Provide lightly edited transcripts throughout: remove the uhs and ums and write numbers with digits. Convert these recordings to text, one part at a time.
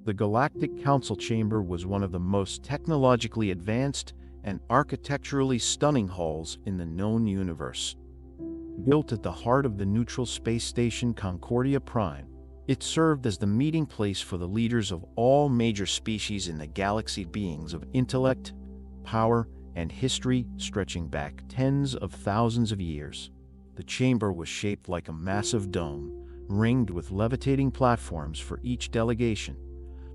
The Galactic Council Chamber was one of the most technologically advanced and architecturally stunning halls in the known universe. Built at the heart of the neutral space station Concordia Prime, it served as the meeting place for the leaders of all major species in the galaxy, beings of intellect, power, and history stretching back tens of thousands of years. The chamber was shaped like a massive dome, ringed with levitating platforms for each delegation,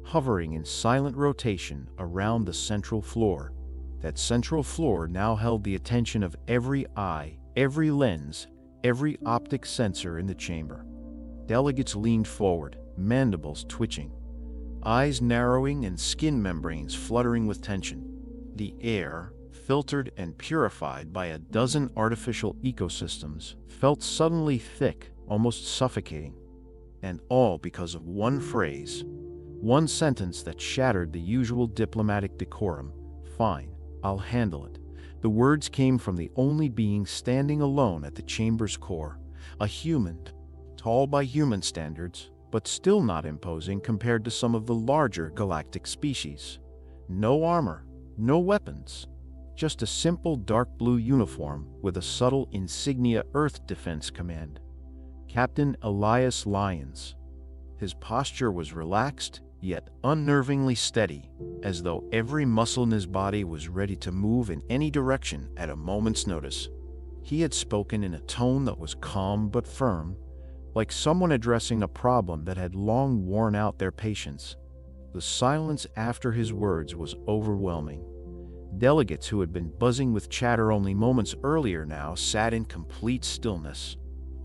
hovering in silent rotation around the central floor. That central floor now held the attention of every eye, every lens, every optic sensor in the chamber. Delegates leaned forward, mandibles twitching, eyes narrowing and skin membranes fluttering with tension. The air, filtered and purified by a dozen artificial ecosystems, felt suddenly thick, almost suffocating. And all because of one phrase, one sentence that shattered the usual diplomatic decorum. "Fine, I'll handle it." The words came from the only being standing alone at the chamber's core, a human, tall by human standards, but still not imposing compared to some of the larger galactic species. No armor, no weapons, just a simple dark blue uniform with a subtle insignia: Earth Defense Command. Captain Elias Lyons. His posture was relaxed, yet unnervingly steady, as though every muscle in his body was ready to move in any direction at a moment's notice. He had spoken in a tone that was calm but firm, like someone addressing a problem that had long worn out their patience. The silence after his words was overwhelming. Delegates who had been buzzing with chatter only moments earlier now sat in complete stillness.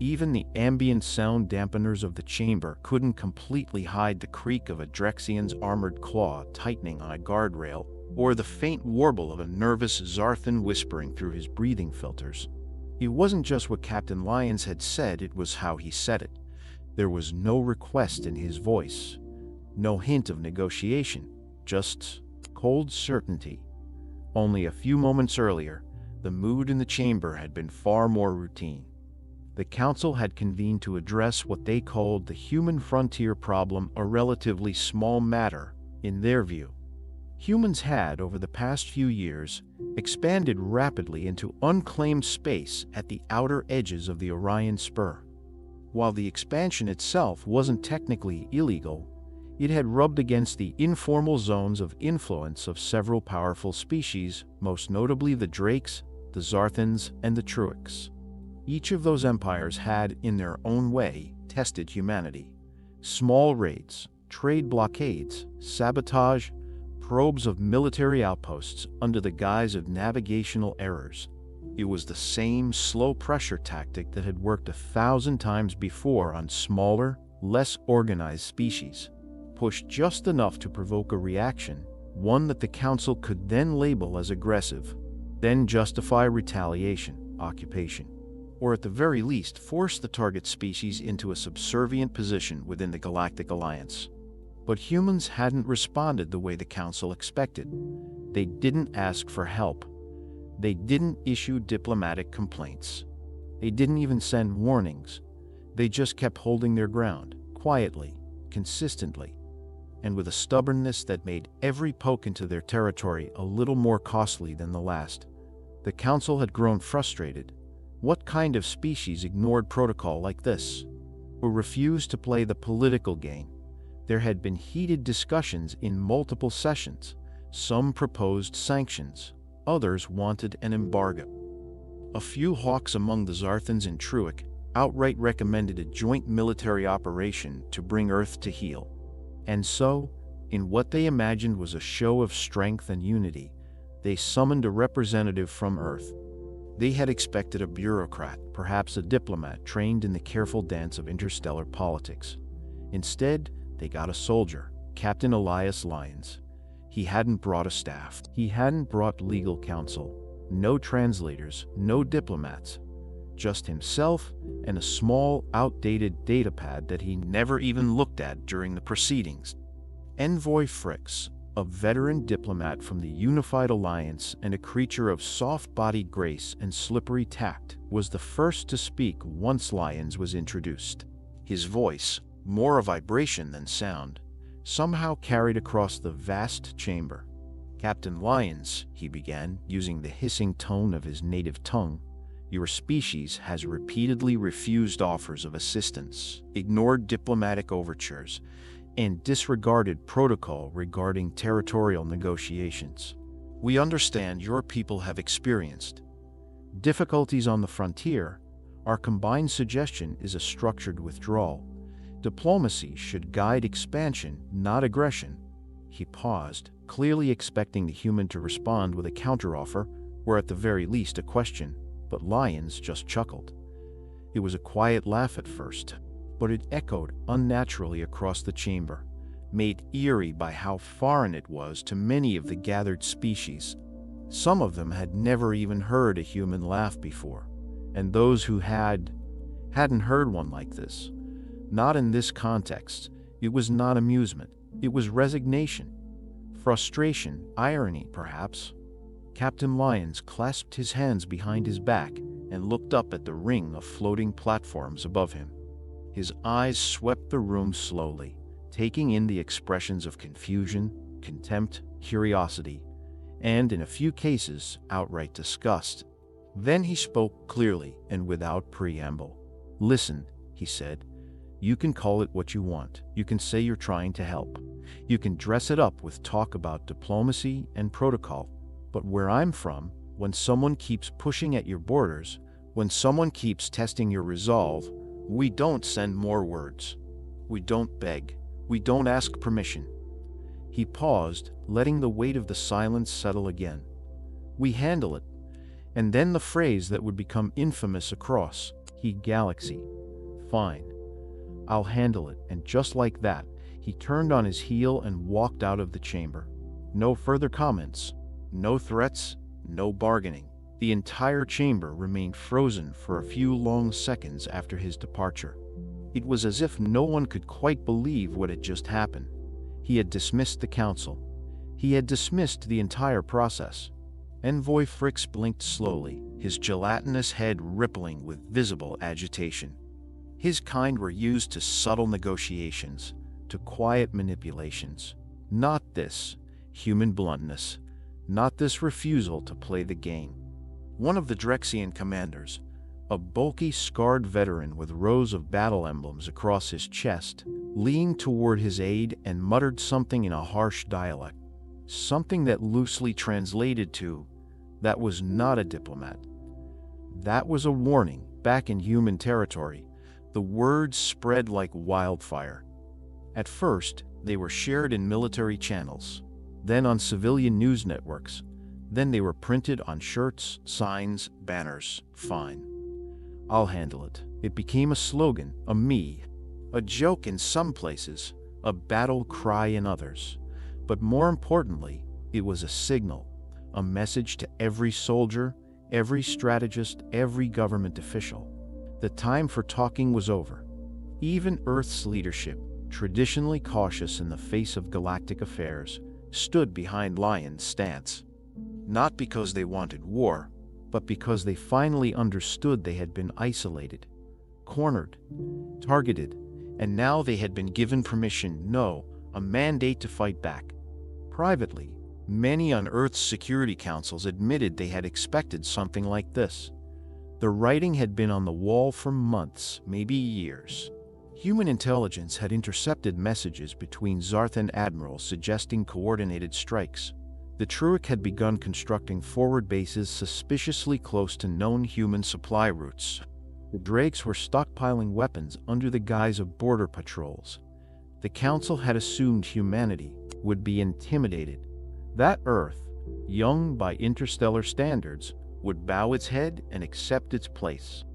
Even the ambient sound dampeners of the chamber couldn't completely hide the creak of a Drexian's armored claw tightening on a guardrail, or the faint warble of a nervous Zarthan whispering through his breathing filters. It wasn't just what Captain Lyons had said, it was how he said it. There was no request in his voice, no hint of negotiation, just cold certainty. Only a few moments earlier, the mood in the chamber had been far more routine. The council had convened to address what they called the human frontier problem, a relatively small matter, in their view. Humans had, over the past few years, expanded rapidly into unclaimed space at the outer edges of the Orion Spur. While the expansion itself wasn't technically illegal, it had rubbed against the informal zones of influence of several powerful species, most notably the Drakes, the Zarthans, and the Truix. Each of those empires had, in their own way, tested humanity. Small raids, trade blockades, sabotage, probes of military outposts under the guise of navigational errors. It was the same slow pressure tactic that had worked 1,000 times before on smaller, less organized species. Pushed just enough to provoke a reaction, one that the council could then label as aggressive, then justify retaliation, occupation, or at the very least force the target species into a subservient position within the Galactic Alliance. But humans hadn't responded the way the council expected. They didn't ask for help. They didn't issue diplomatic complaints. They didn't even send warnings. They just kept holding their ground, quietly, consistently, and with a stubbornness that made every poke into their territory a little more costly than the last. The council had grown frustrated. What kind of species ignored protocol like this, or refused to play the political game? There had been heated discussions in multiple sessions. Some proposed sanctions, others wanted an embargo. A few hawks among the Zarthans and Truic outright recommended a joint military operation to bring Earth to heel. And so, in what they imagined was a show of strength and unity, they summoned a representative from Earth. They had expected a bureaucrat, perhaps a diplomat trained in the careful dance of interstellar politics. Instead, they got a soldier, Captain Elias Lyons. He hadn't brought a staff. He hadn't brought legal counsel. No translators, no diplomats. Just himself and a small, outdated datapad that he never even looked at during the proceedings. Envoy Fricks, a veteran diplomat from the Unified Alliance and a creature of soft-bodied grace and slippery tact, was the first to speak once Lyons was introduced. His voice, more a vibration than sound, somehow carried across the vast chamber. "Captain Lyons," he began, using the hissing tone of his native tongue, "your species has repeatedly refused offers of assistance, ignored diplomatic overtures, and disregarded protocol regarding territorial negotiations. We understand your people have experienced difficulties on the frontier. Our combined suggestion is a structured withdrawal. Diplomacy should guide expansion, not aggression." He paused, clearly expecting the human to respond with a counteroffer, or at the very least a question, but Lyons just chuckled. It was a quiet laugh at first, but it echoed unnaturally across the chamber, made eerie by how foreign it was to many of the gathered species. Some of them had never even heard a human laugh before, and those who hadn't heard one like this. Not in this context. It was not amusement. It was resignation, frustration, irony, perhaps. Captain Lyons clasped his hands behind his back and looked up at the ring of floating platforms above him. His eyes swept the room slowly, taking in the expressions of confusion, contempt, curiosity, and, in a few cases, outright disgust. Then he spoke clearly and without preamble. "Listen," he said. "You can call it what you want. You can say you're trying to help. You can dress it up with talk about diplomacy and protocol. But where I'm from, when someone keeps pushing at your borders, when someone keeps testing your resolve, we don't send more words. We don't beg. We don't ask permission." He paused, letting the weight of the silence settle again. "We handle it." And then the phrase that would become infamous across the galaxy. "Fine. I'll handle it." And just like that, he turned on his heel and walked out of the chamber. No further comments, no threats, no bargaining. The entire chamber remained frozen for a few long seconds after his departure. It was as if no one could quite believe what had just happened. He had dismissed the council. He had dismissed the entire process. Envoy Fricks blinked slowly, his gelatinous head rippling with visible agitation. His kind were used to subtle negotiations, to quiet manipulations. Not this human bluntness, not this refusal to play the game. One of the Drexian commanders, a bulky, scarred veteran with rows of battle emblems across his chest, leaned toward his aide and muttered something in a harsh dialect, something that loosely translated to, "That was not a diplomat." That was a warning. Back in human territory, the words spread like wildfire. At first, they were shared in military channels, then on civilian news networks, then they were printed on shirts, signs, banners. "Fine. I'll handle it." It became a slogan, a joke in some places, a battle cry in others. But more importantly, it was a signal, a message to every soldier, every strategist, every government official. The time for talking was over. Even Earth's leadership, traditionally cautious in the face of galactic affairs, stood behind Lyons' stance. Not because they wanted war, but because they finally understood they had been isolated, cornered, targeted, and now they had been given permission, no, a mandate to fight back. Privately, many on Earth's security councils admitted they had expected something like this. The writing had been on the wall for months, maybe years. Human intelligence had intercepted messages between Zarthan admirals suggesting coordinated strikes. The Truic had begun constructing forward bases suspiciously close to known human supply routes. The Drakes were stockpiling weapons under the guise of border patrols. The Council had assumed humanity would be intimidated. That Earth, young by interstellar standards, would bow its head and accept its place.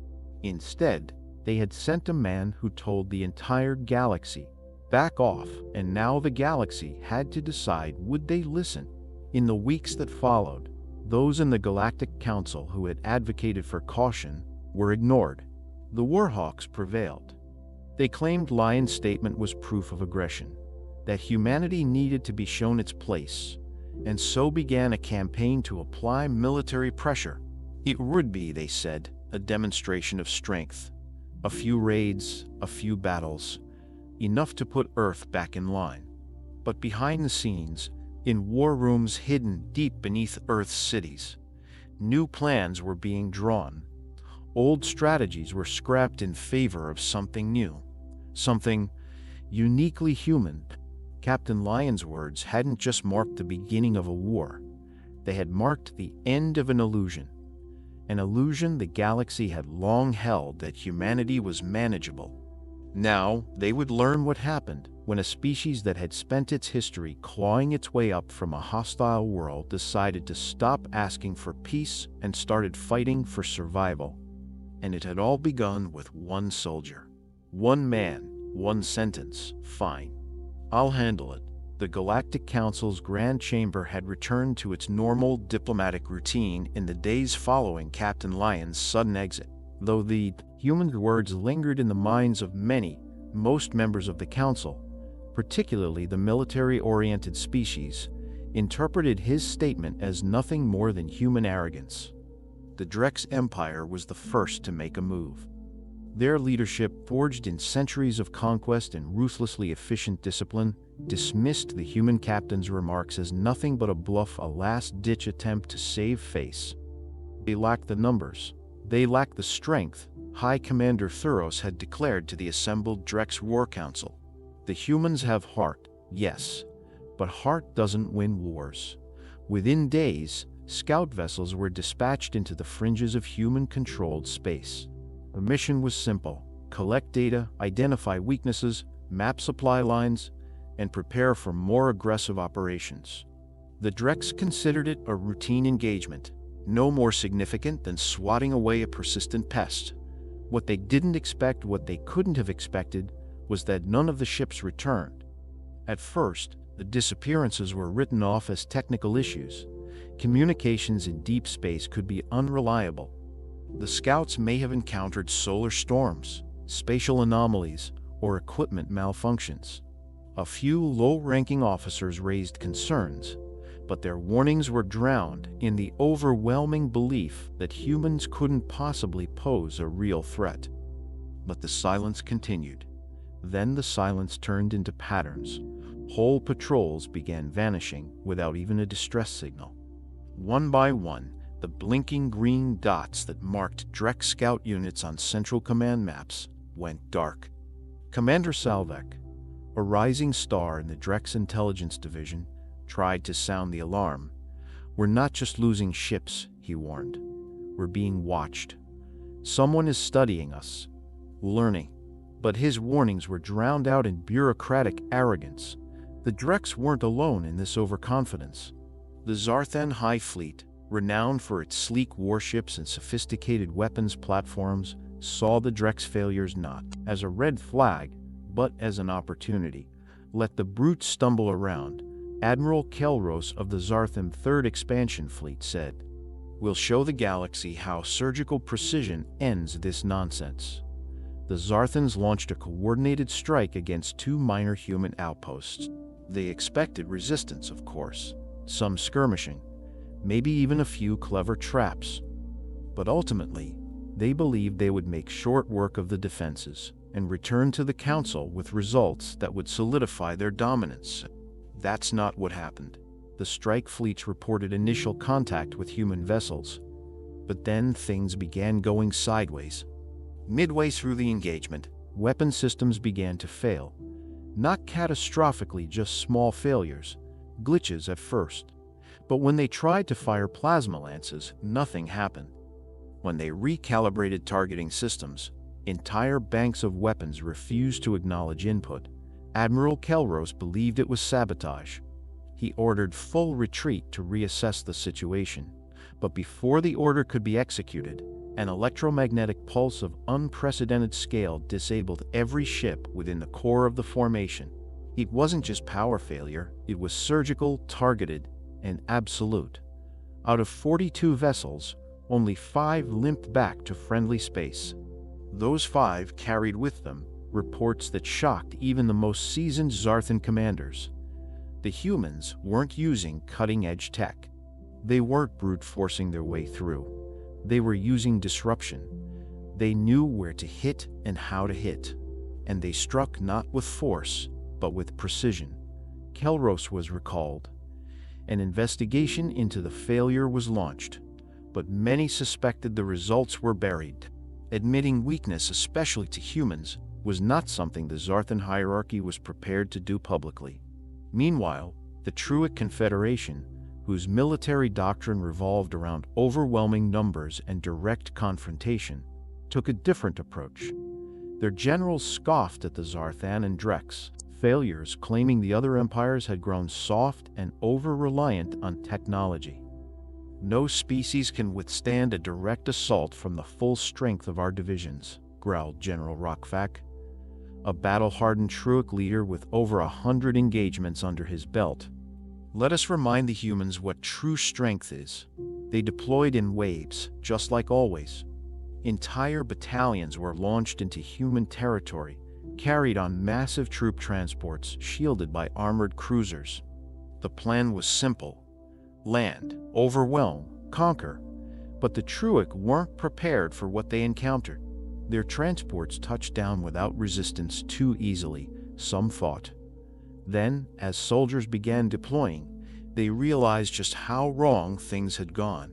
Instead, they had sent a man who told the entire galaxy, "Back off," and now the galaxy had to decide, would they listen? In the weeks that followed, those in the Galactic Council who had advocated for caution were ignored. The Warhawks prevailed. They claimed Lyons' statement was proof of aggression, that humanity needed to be shown its place, and so began a campaign to apply military pressure. It would be, they said, a demonstration of strength. A few raids, a few battles, enough to put Earth back in line. But behind the scenes, in war rooms hidden deep beneath Earth's cities, new plans were being drawn. Old strategies were scrapped in favor of something new, something uniquely human. Captain Lyon's words hadn't just marked the beginning of a war. They had marked the end of an illusion the galaxy had long held, that humanity was manageable. Now, they would learn what happened when a species that had spent its history clawing its way up from a hostile world decided to stop asking for peace and started fighting for survival. And it had all begun with one soldier. One man, one sentence. Fine. I'll handle it. The Galactic Council's Grand Chamber had returned to its normal diplomatic routine in the days following Captain Lyon's sudden exit. Though the human's words lingered in the minds of most members of the Council, particularly the military-oriented species, interpreted his statement as nothing more than human arrogance. The Drex Empire was the first to make a move. Their leadership, forged in centuries of conquest and ruthlessly efficient discipline, dismissed the human captain's remarks as nothing but a bluff, a last-ditch attempt to save face. They lacked the numbers. They lacked the strength. High Commander Thuros had declared to the assembled Drex War Council. The humans have heart, yes, but heart doesn't win wars. Within days, scout vessels were dispatched into the fringes of human-controlled space. The mission was simple: collect data, identify weaknesses, map supply lines, and prepare for more aggressive operations. The Drex considered it a routine engagement, no more significant than swatting away a persistent pest. What they didn't expect, what they couldn't have expected, was that none of the ships returned. At first, the disappearances were written off as technical issues. Communications in deep space could be unreliable. The scouts may have encountered solar storms, spatial anomalies, or equipment malfunctions. A few low-ranking officers raised concerns, but their warnings were drowned in the overwhelming belief that humans couldn't possibly pose a real threat. But the silence continued. Then the silence turned into patterns. Whole patrols began vanishing without even a distress signal. One by one, the blinking green dots that marked Drex scout units on Central Command maps went dark. Commander Salvek, a rising star in the Drex Intelligence Division, tried to sound the alarm. "We're not just losing ships," he warned. "We're being watched. Someone is studying us, learning." But his warnings were drowned out in bureaucratic arrogance. The Drex weren't alone in this overconfidence. The Zarthan High Fleet, renowned for its sleek warships and sophisticated weapons platforms, saw the Drex failures not as a red flag, but as an opportunity. "Let the brutes stumble around," Admiral Kelros of the Zarthan 3rd Expansion Fleet said. "We'll show the galaxy how surgical precision ends this nonsense." The Zarthans launched a coordinated strike against 2 minor human outposts. They expected resistance, of course, some skirmishing, maybe even a few clever traps. But ultimately, they believed they would make short work of the defenses and return to the Council with results that would solidify their dominance. That's not what happened. The strike fleets reported initial contact with human vessels, but then things began going sideways. Midway through the engagement, weapon systems began to fail. Not catastrophically, just small failures, glitches at first. But when they tried to fire plasma lances, nothing happened. When they recalibrated targeting systems, entire banks of weapons refused to acknowledge input. Admiral Kelros believed it was sabotage. He ordered full retreat to reassess the situation. But before the order could be executed, an electromagnetic pulse of unprecedented scale disabled every ship within the core of the formation. It wasn't just power failure, it was surgical, targeted, and absolute. Out of 42 vessels, only 5 limped back to friendly space. Those 5 carried with them reports that shocked even the most seasoned Zarthan commanders. The humans weren't using cutting-edge tech. They weren't brute-forcing their way through. They were using disruption. They knew where to hit and how to hit. And they struck not with force, but with precision. Kelros was recalled. An investigation into the failure was launched, but many suspected the results were buried. Admitting weakness, especially to humans, was not something the Zarthan hierarchy was prepared to do publicly. Meanwhile, the Truic Confederation, whose military doctrine revolved around overwhelming numbers and direct confrontation, took a different approach. Their generals scoffed at the Zarthan and Drex failures, claiming the other empires had grown soft and over-reliant on technology. "No species can withstand a direct assault from the full strength of our divisions," growled General Rockvac, a battle-hardened Truic leader with over 100 engagements under his belt. "Let us remind the humans what true strength is. They deployed in waves, just like always. Entire battalions were launched into human territory, carried on massive troop transports shielded by armored cruisers. The plan was simple: land, overwhelm, conquer. But the Truic weren't prepared for what they encountered. Their transports touched down without resistance too easily. Some fought. Then, as soldiers began deploying, they realized just how wrong things had gone.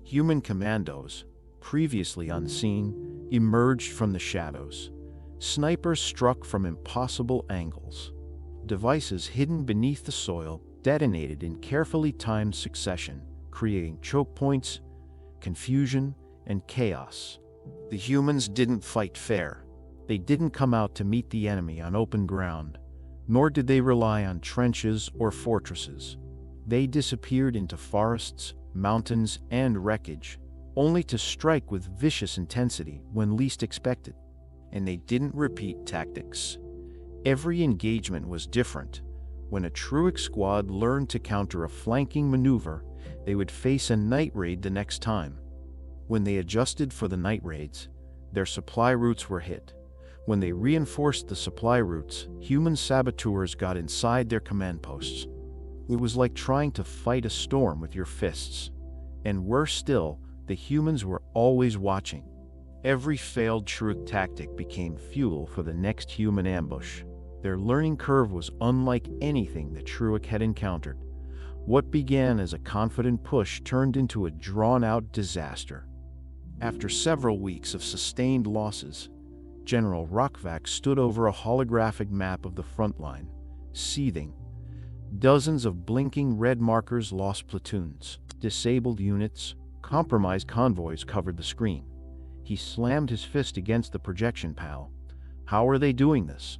Human commandos, previously unseen, emerged from the shadows. Snipers struck from impossible angles. Devices hidden beneath the soil detonated in carefully timed succession, creating choke points, confusion, and chaos. The humans didn't fight fair. They didn't come out to meet the enemy on open ground, nor did they rely on trenches or fortresses. They disappeared into forests, mountains, and wreckage, only to strike with vicious intensity when least expected. And they didn't repeat tactics. Every engagement was different. When a Truic squad learned to counter a flanking maneuver, they would face a night raid the next time. When they adjusted for the night raids, their supply routes were hit. When they reinforced the supply routes, human saboteurs got inside their command posts. It was like trying to fight a storm with your fists. And worse still, the humans were always watching. Every failed Truic tactic became fuel for the next human ambush. Their learning curve was unlike anything the Truic had encountered. What began as a confident push turned into a drawn-out disaster. After several weeks of sustained losses, General Rockvac stood over a holographic map of the front line, seething. Dozens of blinking red markers lost platoons, disabled units, compromised convoys covered the screen. He slammed his fist against the projection panel. "How are they doing this?"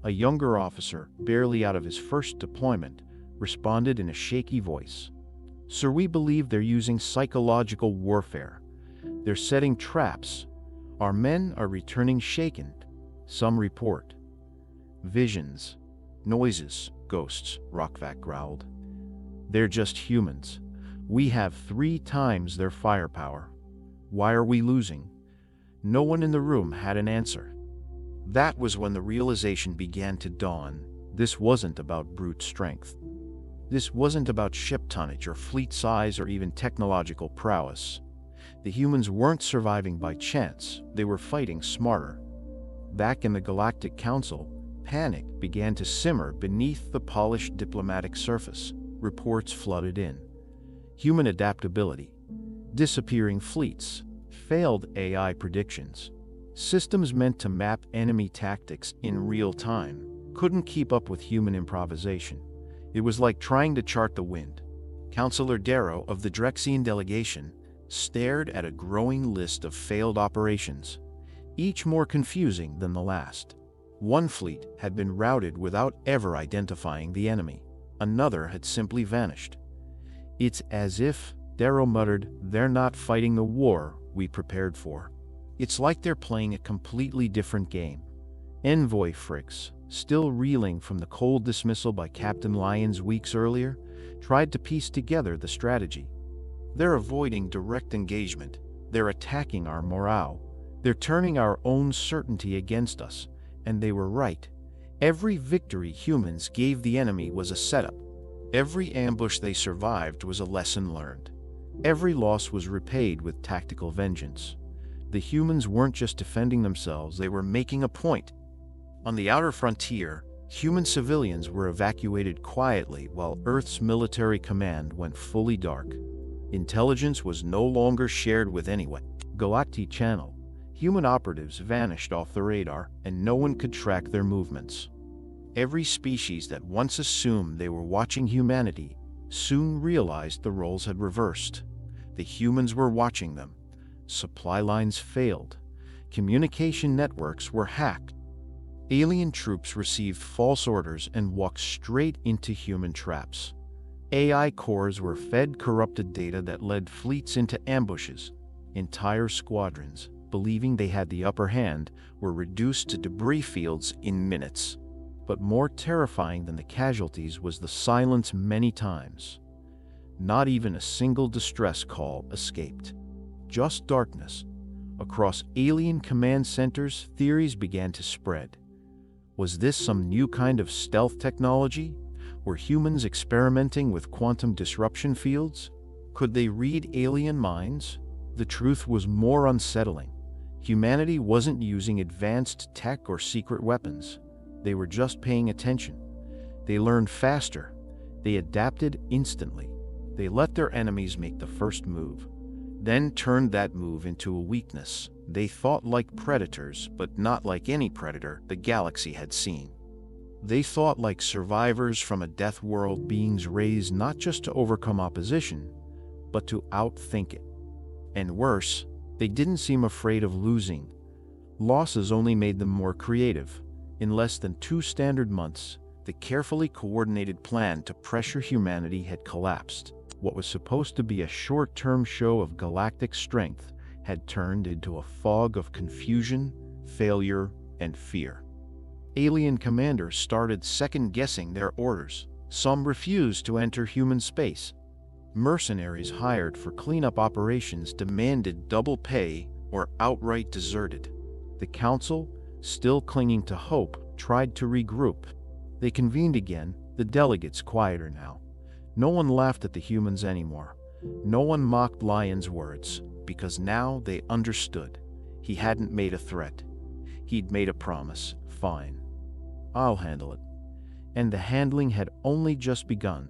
A younger officer, barely out of his first deployment, responded in a shaky voice. "Sir, we believe they're using psychological warfare. They're setting traps. Our men are returning shaken. Some report visions, noises, ghosts," Rockvac growled. "They're just humans. We have 3 times their firepower. Why are we losing?" No one in the room had an answer. That was when the realization began to dawn. This wasn't about brute strength. This wasn't about ship tonnage or fleet size or even technological prowess. The humans weren't surviving by chance, they were fighting smarter. Back in the Galactic Council, panic began to simmer beneath the polished diplomatic surface. Reports flooded in. Human adaptability, disappearing fleets, failed AI predictions. Systems meant to map enemy tactics in real time couldn't keep up with human improvisation. It was like trying to chart the wind. Councillor Darrow of the Drexian delegation stared at a growing list of failed operations, each more confusing than the last. One fleet had been routed without ever identifying the enemy. Another had simply vanished. "It's as if," Darrow muttered, "they're not fighting the war we prepared for. It's like they're playing a completely different game." Envoy Fricks, still reeling from the cold dismissal by Captain Lyons weeks earlier, tried to piece together the strategy. "They're avoiding direct engagement. They're attacking our morale. They're turning our own certainty against us." And they were right. Every victory humans gave the enemy was a setup. Every ambush they survived was a lesson learned. Every loss was repaid with tactical vengeance. The humans weren't just defending themselves, they were making a point. On the outer frontier, Human civilians were evacuated quietly while Earth's military command went fully dark. Intelligence was no longer shared with anyone. Galactic channel. Human operatives vanished off the radar, and no one could track their movements. Every species that once assumed they were watching humanity soon realized the roles had reversed. The humans were watching them. Supply lines failed. Communication networks were hacked. Alien troops received false orders and walked straight into human traps. AI cores were fed corrupted data that led fleets into ambushes. Entire squadrons, believing they had the upper hand, were reduced to debris fields in minutes. But more terrifying than the casualties was the silence many times. Not even a single distress call escaped. Just darkness. Across alien command centers, theories began to spread. Was this some new kind of stealth technology? Were humans experimenting with quantum disruption fields? Could they read alien minds? The truth was more unsettling. Humanity wasn't using advanced tech or secret weapons. They were just paying attention. They learned faster. They adapted instantly. They let their enemies make the first move, then turned that move into a weakness. They thought like predators, but not like any predator the galaxy had seen. They thought like survivors from a death world, beings raised not just to overcome opposition, but to outthink it. And worse, they didn't seem afraid of losing. Losses only made them more creative. In less than 2 standard months, the carefully coordinated plan to pressure humanity had collapsed. What was supposed to be a short-term show of galactic strength had turned into a fog of confusion, failure, and fear. Alien commanders started second-guessing their orders. Some refused to enter human space. Mercenaries hired for cleanup operations demanded double pay or outright deserted. The council, still clinging to hope, tried to regroup. They convened again, the delegates quieter now. No one laughed at the humans anymore. No one mocked Lion's words, because now they understood. He hadn't made a threat. He'd made a promise. Fine. I'll handle it. And the handling had only just begun.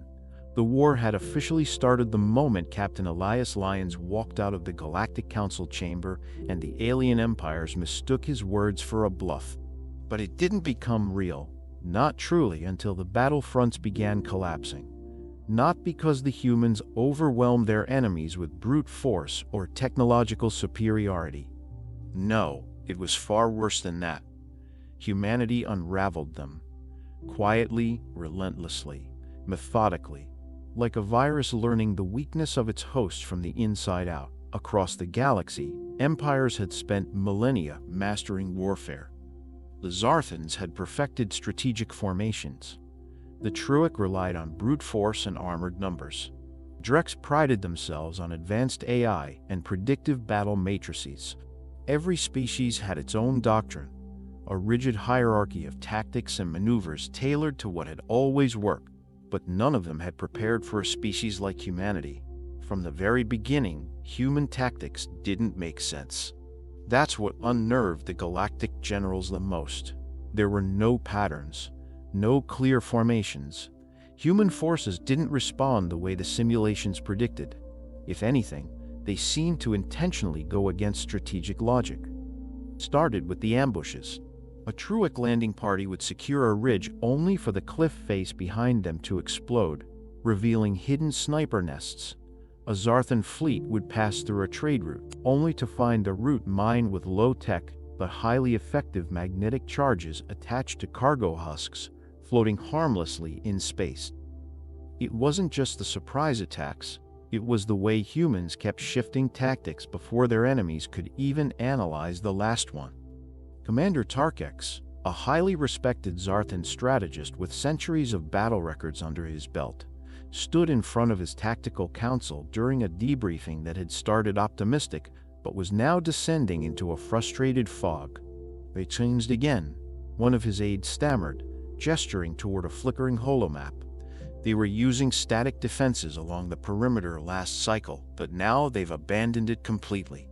The war had officially started the moment Captain Elias Lyons walked out of the Galactic Council chamber and the alien empires mistook his words for a bluff. But it didn't become real, not truly, until the battlefronts began collapsing. Not because the humans overwhelmed their enemies with brute force or technological superiority. No, it was far worse than that. Humanity unraveled them. Quietly, relentlessly, methodically. Like a virus learning the weakness of its host from the inside out. Across the galaxy, empires had spent millennia mastering warfare. The Zarthans had perfected strategic formations. The Truic relied on brute force and armored numbers. Drex prided themselves on advanced AI and predictive battle matrices. Every species had its own doctrine, a rigid hierarchy of tactics and maneuvers tailored to what had always worked. But none of them had prepared for a species like humanity. From the very beginning, human tactics didn't make sense. That's what unnerved the galactic generals the most. There were no patterns, no clear formations. Human forces didn't respond the way the simulations predicted. If anything, they seemed to intentionally go against strategic logic. Started with the ambushes. A Truic landing party would secure a ridge only for the cliff face behind them to explode, revealing hidden sniper nests. A Zarthan fleet would pass through a trade route, only to find the route mined with low-tech but highly effective magnetic charges attached to cargo husks, floating harmlessly in space. It wasn't just the surprise attacks, it was the way humans kept shifting tactics before their enemies could even analyze the last one. Commander Tarkex, a highly respected Zarthan strategist with centuries of battle records under his belt, stood in front of his tactical council during a debriefing that had started optimistic but was now descending into a frustrated fog. They changed again, one of his aides stammered, gesturing toward a flickering holomap. They were using static defenses along the perimeter last cycle, but now they've abandoned it completely.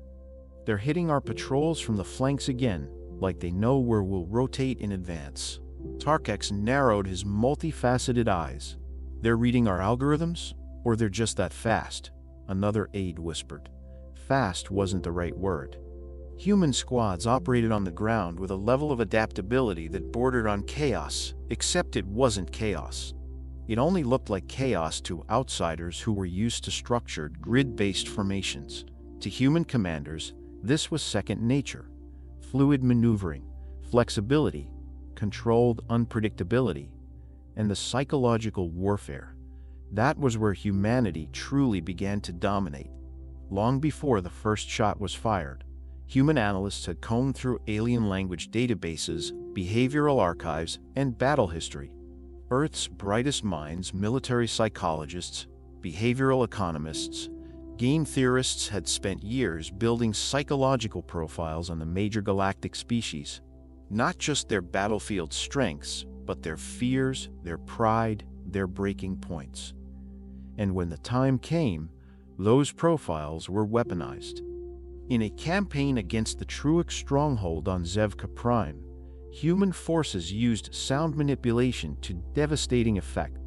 They're hitting our patrols from the flanks again, like they know where we'll rotate in advance. Tarkex narrowed his multifaceted eyes. "They're reading our algorithms? Or they're just that fast?" Another aide whispered. Fast wasn't the right word. Human squads operated on the ground with a level of adaptability that bordered on chaos, except it wasn't chaos. It only looked like chaos to outsiders who were used to structured, grid-based formations. To human commanders, this was second nature. Fluid maneuvering, flexibility, controlled unpredictability, and the psychological warfare. That was where humanity truly began to dominate. Long before the first shot was fired, human analysts had combed through alien language databases, behavioral archives, and battle history. Earth's brightest minds, military psychologists, behavioral economists, game theorists had spent years building psychological profiles on the major galactic species. Not just their battlefield strengths, but their fears, their pride, their breaking points. And when the time came, those profiles were weaponized. In a campaign against the Truic stronghold on Zevka Prime, human forces used sound manipulation to devastating effect.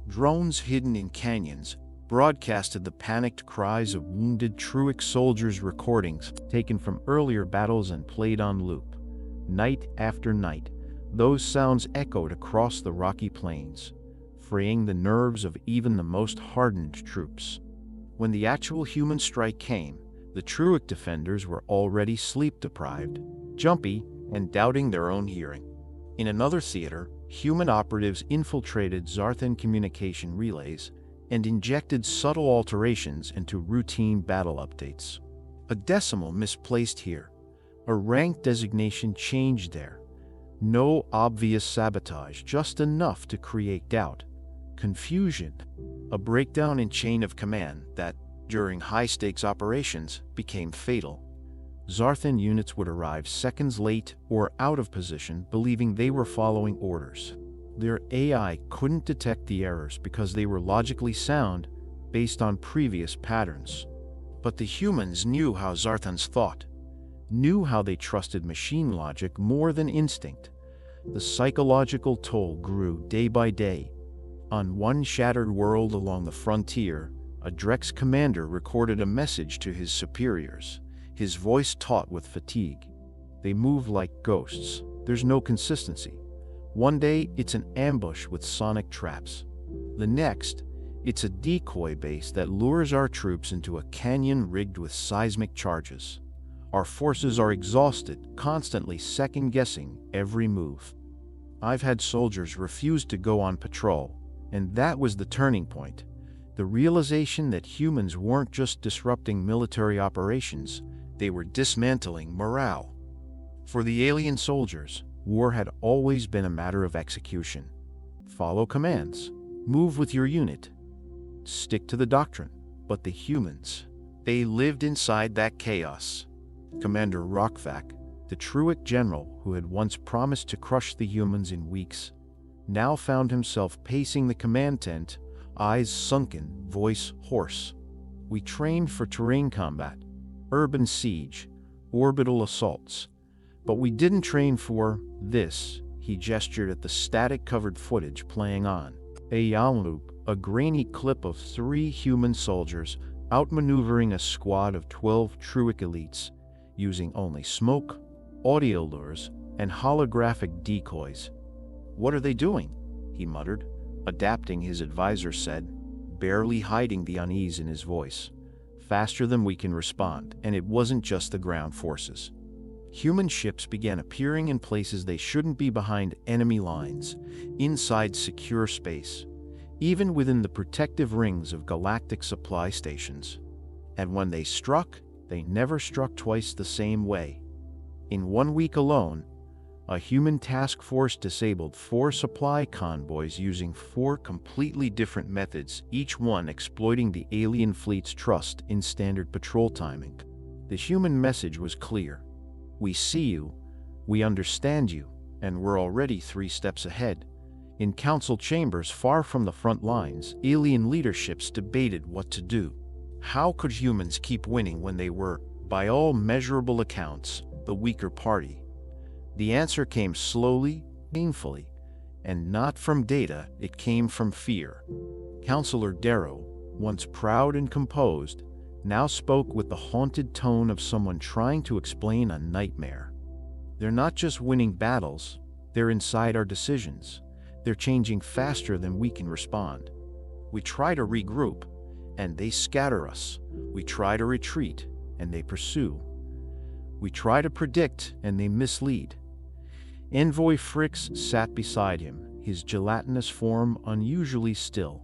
Drones hidden in canyons broadcasted the panicked cries of wounded Truic soldiers, recordings taken from earlier battles and played on loop. Night after night, those sounds echoed across the rocky plains, fraying the nerves of even the most hardened troops. When the actual human strike came, the Truic defenders were already sleep-deprived, jumpy, and doubting their own hearing. In another theater, human operatives infiltrated Zarthan communication relays and injected subtle alterations into routine battle updates. A decimal misplaced here, a rank designation changed there. No obvious sabotage, just enough to create doubt, confusion, a breakdown in chain of command that, during high-stakes operations, became fatal. Zarthan units would arrive seconds late or out of position, believing they were following orders. Their AI couldn't detect the errors because they were logically sound, based on previous patterns. But the humans knew how Zarthans thought, knew how they trusted machine logic more than instinct. The psychological toll grew day by day. On one shattered world along the frontier, a Drex commander recorded a message to his superiors, his voice taut with fatigue. They move like ghosts. There's no consistency. One day, it's an ambush with sonic traps. The next, it's a decoy base that lures our troops into a canyon rigged with seismic charges. Our forces are exhausted, constantly second-guessing every move. I've had soldiers refuse to go on patrol, and that was the turning point. The realization that humans weren't just disrupting military operations, they were dismantling morale. For the alien soldiers, war had always been a matter of execution. Follow commands, move with your unit, stick to the doctrine. But the humans, they lived inside that chaos. Commander Rockvac, the Truic general who had once promised to crush the humans in weeks, now found himself pacing the command tent, eyes sunken, voice hoarse. We trained for terrain combat, urban siege, orbital assaults, but we didn't train for this. He gestured at the static-covered footage playing on a Yamloop, a grainy clip of 3 human soldiers outmaneuvering a squad of 12 Truic elites, using only smoke, audio lures, and holographic decoys. "What are they doing?" he muttered, adapting, his advisor said, barely hiding the unease in his voice. "Faster than we can respond," and it wasn't just the ground forces. Human ships began appearing in places they shouldn't be, behind enemy lines, inside secure space, even within the protective rings of galactic supply stations. And when they struck, they never struck twice the same way. In 1 week alone, a human task force disabled 4 supply convoys using 4 completely different methods, each one exploiting the alien fleet's trust in standard patrol timing. The human message was clear. We see you, we understand you, and we're already 3 steps ahead. In council chambers far from the front lines, alien leaderships debated what to do. How could humans keep winning when they were, by all measurable accounts, the weaker party? The answer came slowly, painfully, and not from data, it came from fear. Counselor Darrow, once proud and composed, now spoke with the haunted tone of someone trying to explain a nightmare. They're not just winning battles, they're inside our decisions. They're changing faster than we can respond. We try to regroup, and they scatter us. We try to retreat, and they pursue. We try to predict, and they mislead. Envoy Fricks sat beside him, his gelatinous form unusually still.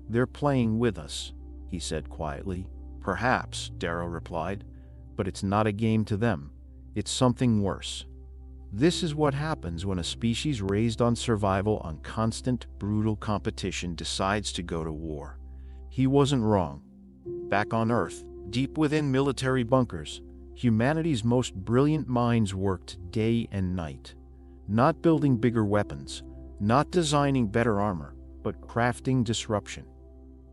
"They're playing with us," he said quietly. "Perhaps," Darrow replied, "but it's not a game to them. It's something worse. This is what happens when a species raised on survival, on constant, brutal competition, decides to go to war." He wasn't wrong. Back on Earth, deep within military bunkers, humanity's most brilliant minds worked day and night. Not building bigger weapons, not designing better armor, but crafting disruption.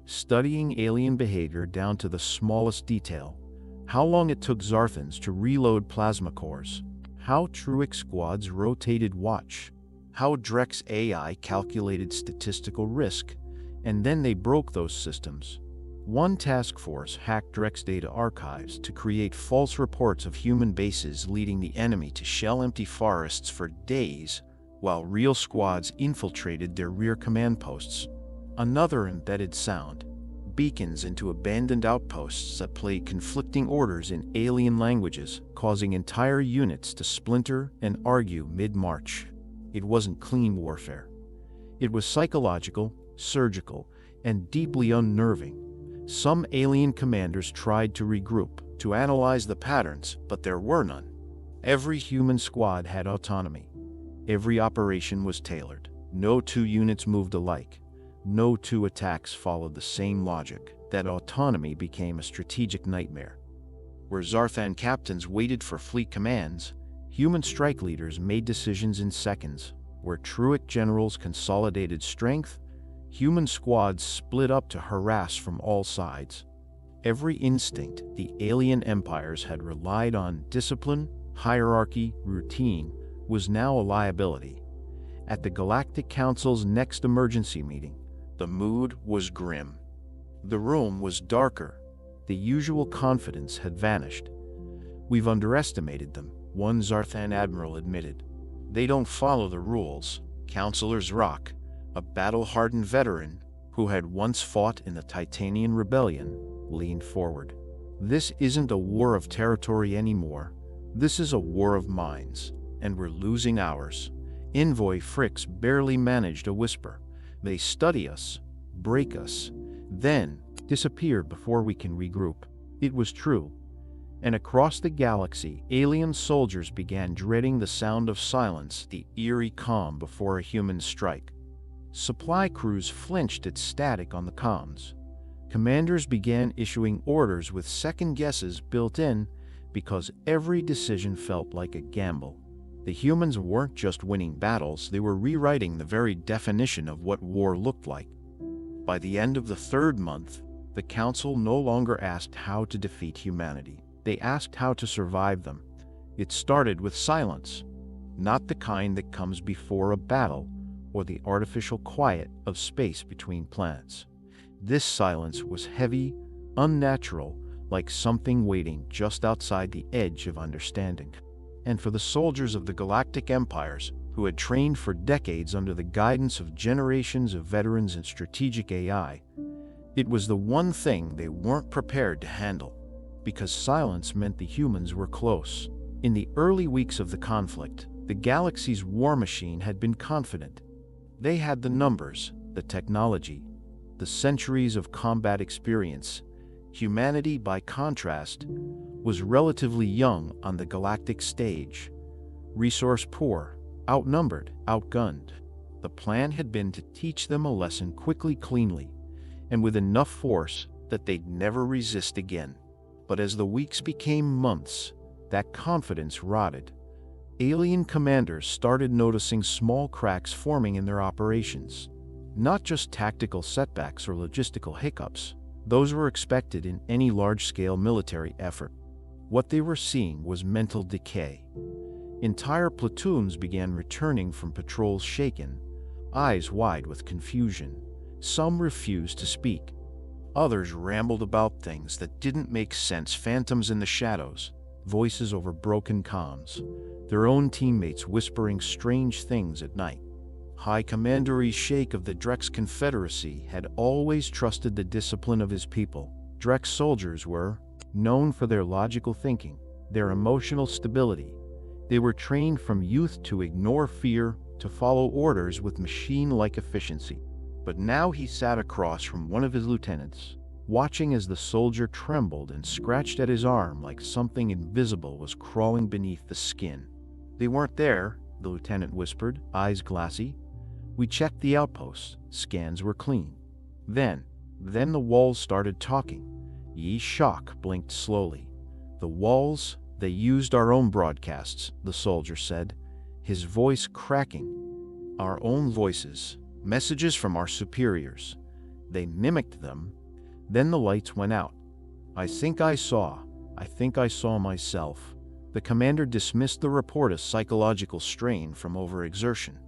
Studying alien behavior down to the smallest detail. How long it took Zarthans to reload plasma cores. How Truic squads rotated watch. How Drex AI calculated statistical risk. And then they broke those systems. One task force hacked Drex data archives to create false reports of human bases, leading the enemy to shell empty forests for days, while real squads infiltrated their rear command posts. Another embedded sound. Beacons into abandoned outposts that played conflicting orders in alien languages, causing entire units to splinter and argue mid-march. It wasn't clean warfare. It was psychological, surgical, and deeply unnerving. Some alien commanders tried to regroup, to analyze the patterns, but there were none. Every human squad had autonomy. Every operation was tailored. No two units moved alike. No two attacks followed the same logic. That autonomy became a strategic nightmare. Where Zarthan captains waited for fleet commands, human strike leaders made decisions in seconds. Where Truic generals consolidated strength, human squads split up to harass from all sides. Every instinct the alien empires had relied on, discipline, hierarchy, routine, was now a liability. At the Galactic Council's next emergency meeting, the mood was grim. The room was darker. The usual confidence had vanished. "We've underestimated them," one Zarthan admiral admitted. "They don't follow the rules." Counselor Zrock, a battle-hardened veteran who had once fought in the Titanian Rebellion, leaned forward. "This isn't a war of territory anymore. This is a war of minds, and we're losing ours." Envoy Fricks barely managed a whisper. "They study us, break us, then disappear before we can regroup." It was true. And across the galaxy, alien soldiers began dreading the sound of silence, the eerie calm before a human strike. Supply crews flinched at static on the comms. Commanders began issuing orders with second guesses built in because every decision felt like a gamble. The humans weren't just winning battles, they were rewriting the very definition of what war looked like. By the end of the third month, the Council no longer asked how to defeat humanity. They asked how to survive them. It started with silence, not the kind that comes before a battle or the artificial quiet of space between planets. This silence was heavy, unnatural, like something waiting just outside the edge of understanding. And for the soldiers of the Galactic Empires, who had trained for decades under the guidance of generations of veterans in strategic AI, it was the one thing they weren't prepared to handle, because silence meant the humans were close. In the early weeks of the conflict, the galaxy's war machine had been confident. They had the numbers, the technology, the centuries of combat experience. Humanity, by contrast, was relatively young on the galactic stage. Resource poor, outnumbered, outgunned. The plan had been to teach them a lesson quickly, cleanly, and with enough force that they'd never resist again. But as the weeks became months, that confidence rotted. Alien commanders started noticing small cracks forming in their operations. Not just tactical setbacks or logistical hiccups. Those were expected in any large-scale military effort. What they were seeing was mental decay. Entire platoons began returning from patrols shaken, eyes wide with confusion. Some refused to speak. Others rambled about things that didn't make sense, phantoms in the shadows, voices over broken comms, their own teammates whispering strange things at night. High Commander Sheikh of the Drex Confederacy had always trusted the discipline of his people. Drex soldiers were known for their logical thinking, their emotional stability. They were trained from youth to ignore fear, to follow orders with machine-like efficiency. But now he sat across from one of his lieutenants, watching as the soldier trembled and scratched at his arm like something invisible was crawling beneath the skin. "They weren't there," the lieutenant whispered, eyes glassy. "We checked the outposts. Scans were clean." Then the walls started talking. Yi Shok blinked slowly. "The walls, they used our own broadcasts," the soldier said, his voice cracking. "Our own voices, messages from our superiors. They mimicked them. Then the lights went out. I think I saw myself." The commander dismissed the report as psychological strain from overexertion.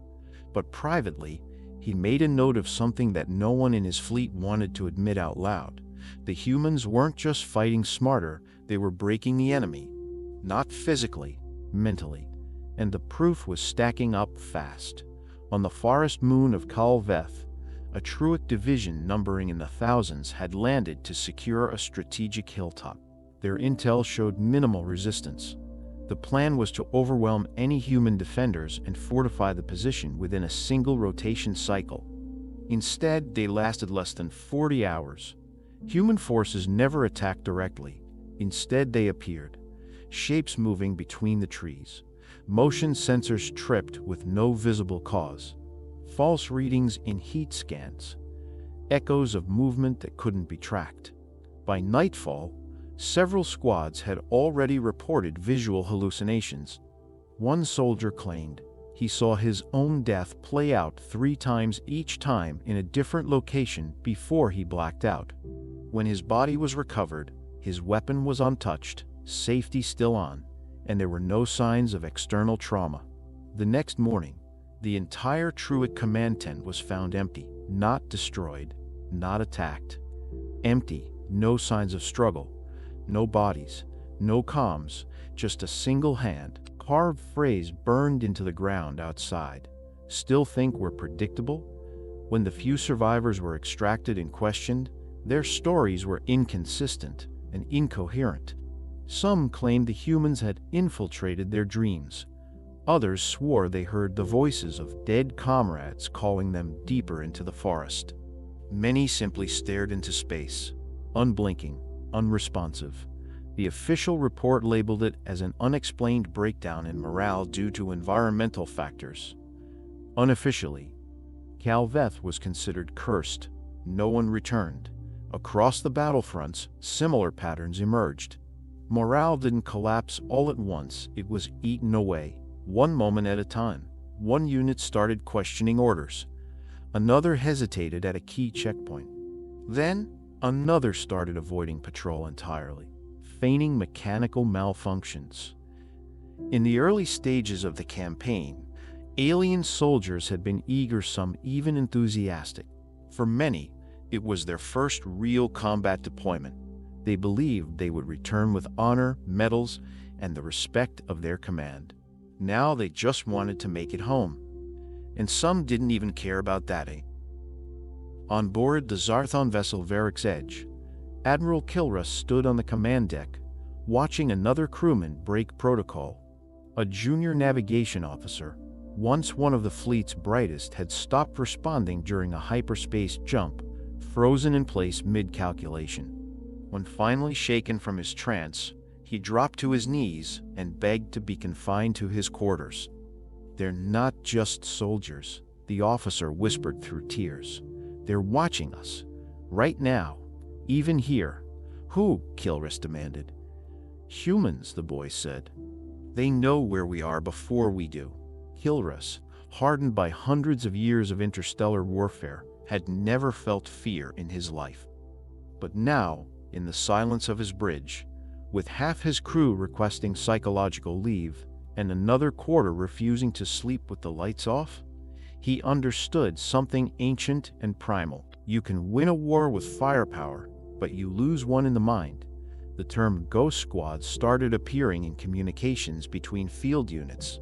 But privately, he made a note of something that no one in his fleet wanted to admit out loud. The humans weren't just fighting smarter, they were breaking the enemy. Not physically, mentally. And the proof was stacking up fast. On the forest moon of Kalveth, a Truic division numbering in the thousands had landed to secure a strategic hilltop. Their intel showed minimal resistance. The plan was to overwhelm any human defenders and fortify the position within a single rotation cycle. Instead, they lasted less than 40 hours. Human forces never attacked directly. Instead, they appeared, shapes moving between the trees, motion sensors tripped with no visible cause, false readings in heat scans, echoes of movement that couldn't be tracked. By nightfall, several squads had already reported visual hallucinations. One soldier claimed he saw his own death play out 3 times, each time in a different location before he blacked out. When his body was recovered, his weapon was untouched, safety still on, and there were no signs of external trauma. The next morning, the entire Truic command tent was found empty, not destroyed, not attacked. Empty, no signs of struggle. No bodies, no comms, just a single hand-carved phrase burned into the ground outside. "Still think we're predictable?" When the few survivors were extracted and questioned, their stories were inconsistent and incoherent. Some claimed the humans had infiltrated their dreams. Others swore they heard the voices of dead comrades calling them deeper into the forest. Many simply stared into space, unblinking, unresponsive. The official report labeled it as an unexplained breakdown in morale due to environmental factors. Unofficially, Kalveth was considered cursed. No one returned. Across the battlefronts, similar patterns emerged. Morale didn't collapse all at once, it was eaten away, one moment at a time. One unit started questioning orders. Another hesitated at a key checkpoint. Then, another started avoiding patrol entirely, feigning mechanical malfunctions. In the early stages of the campaign, alien soldiers had been eager, some even enthusiastic. For many, it was their first real combat deployment. They believed they would return with honor, medals, and the respect of their command. Now they just wanted to make it home. And some didn't even care about that. On board the Zarthon vessel Varric's Edge, Admiral Kilrus stood on the command deck, watching another crewman break protocol. A junior navigation officer, once one of the fleet's brightest, had stopped responding during a hyperspace jump, frozen in place mid-calculation. When finally shaken from his trance, he dropped to his knees and begged to be confined to his quarters. "They're not just soldiers," the officer whispered through tears. "They're watching us. Right now. Even here." "Who?" Kilrus demanded. "Humans," the boy said. "They know where we are before we do." Kilrus, hardened by hundreds of years of interstellar warfare, had never felt fear in his life. But now, in the silence of his bridge, with half his crew requesting psychological leave and another quarter refusing to sleep with the lights off? He understood something ancient and primal. You can win a war with firepower, but you lose one in the mind. The term ghost squads started appearing in communications between field units.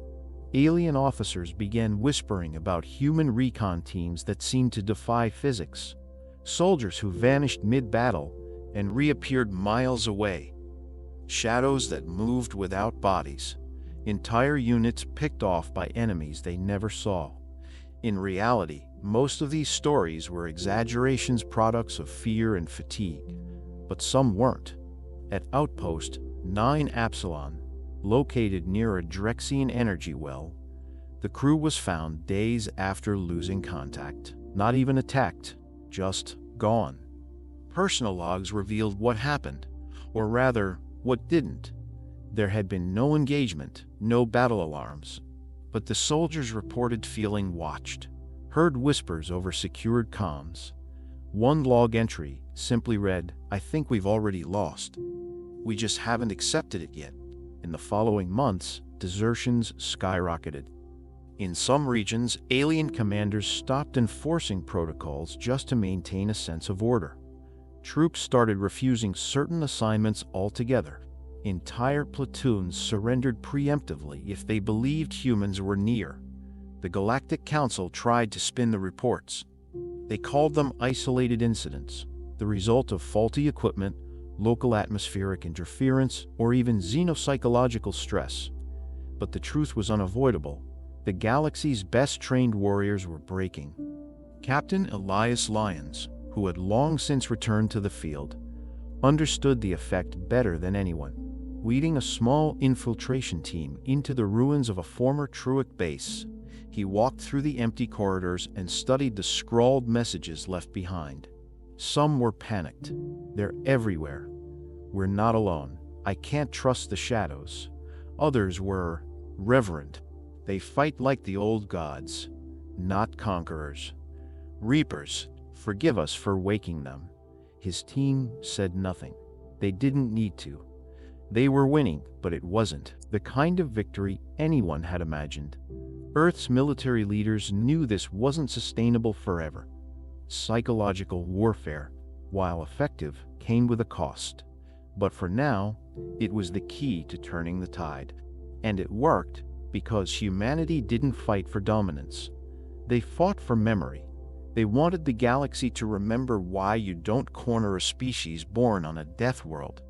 Alien officers began whispering about human recon teams that seemed to defy physics. Soldiers who vanished mid-battle and reappeared miles away. Shadows that moved without bodies. Entire units picked off by enemies they never saw. In reality, most of these stories were exaggerations, products of fear and fatigue. But some weren't. At Outpost 9 Absalon, located near a Drexian energy well, the crew was found days after losing contact. Not even attacked, just gone. Personal logs revealed what happened, or rather, what didn't. There had been no engagement, no battle alarms, but the soldiers reported feeling watched, heard whispers over secured comms. One log entry simply read, "I think we've already lost. We just haven't accepted it yet." In the following months, desertions skyrocketed. In some regions, alien commanders stopped enforcing protocols just to maintain a sense of order. Troops started refusing certain assignments altogether. Entire platoons surrendered preemptively if they believed humans were near. The Galactic Council tried to spin the reports. They called them isolated incidents, the result of faulty equipment, local atmospheric interference, or even xenopsychological stress. But the truth was unavoidable. The galaxy's best-trained warriors were breaking. Captain Elias Lyons, who had long since returned to the field, understood the effect better than anyone. Leading a small infiltration team into the ruins of a former Truic base, he walked through the empty corridors and studied the scrawled messages left behind. Some were panicked. "They're everywhere. We're not alone. I can't trust the shadows." Others were reverent. "They fight like the old gods, not conquerors. Reapers, forgive us for waking them." His team said nothing. They didn't need to. They were winning, but it wasn't the kind of victory anyone had imagined. Earth's military leaders knew this wasn't sustainable forever. Psychological warfare, while effective, came with a cost. But for now, it was the key to turning the tide. And it worked because humanity didn't fight for dominance. They fought for memory. They wanted the galaxy to remember why you don't corner a species born on a death world.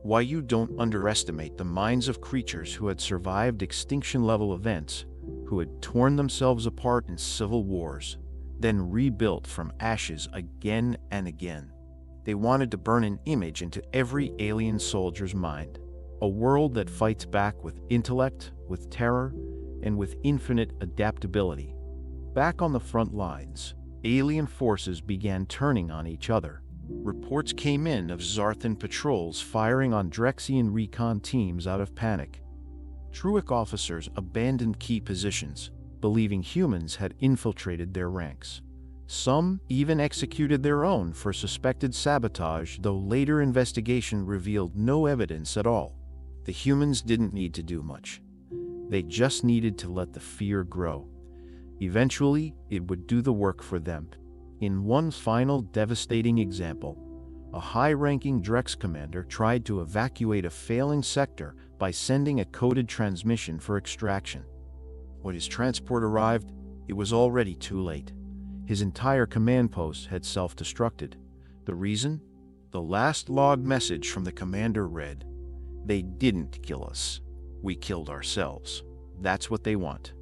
Why you don't underestimate the minds of creatures who had survived extinction-level events, who had torn themselves apart in civil wars, then rebuilt from ashes again and again. They wanted to burn an image into every alien soldier's mind. A world that fights back with intellect, with terror, and with infinite adaptability. Back on the front lines, alien forces began turning on each other. Reports came in of Zarthan patrols firing on Drexian recon teams out of panic. Truic officers abandoned key positions, believing humans had infiltrated their ranks. Some even executed their own for suspected sabotage, though later investigation revealed no evidence at all. The humans didn't need to do much. They just needed to let the fear grow. Eventually, it would do the work for them. In one final devastating example, a high-ranking Drex commander tried to evacuate a failing sector by sending a coded transmission for extraction. When his transport arrived, it was already too late. His entire command post had self-destructed. The reason? The last log message from the commander read, "They didn't kill us. We killed ourselves. That's what they want."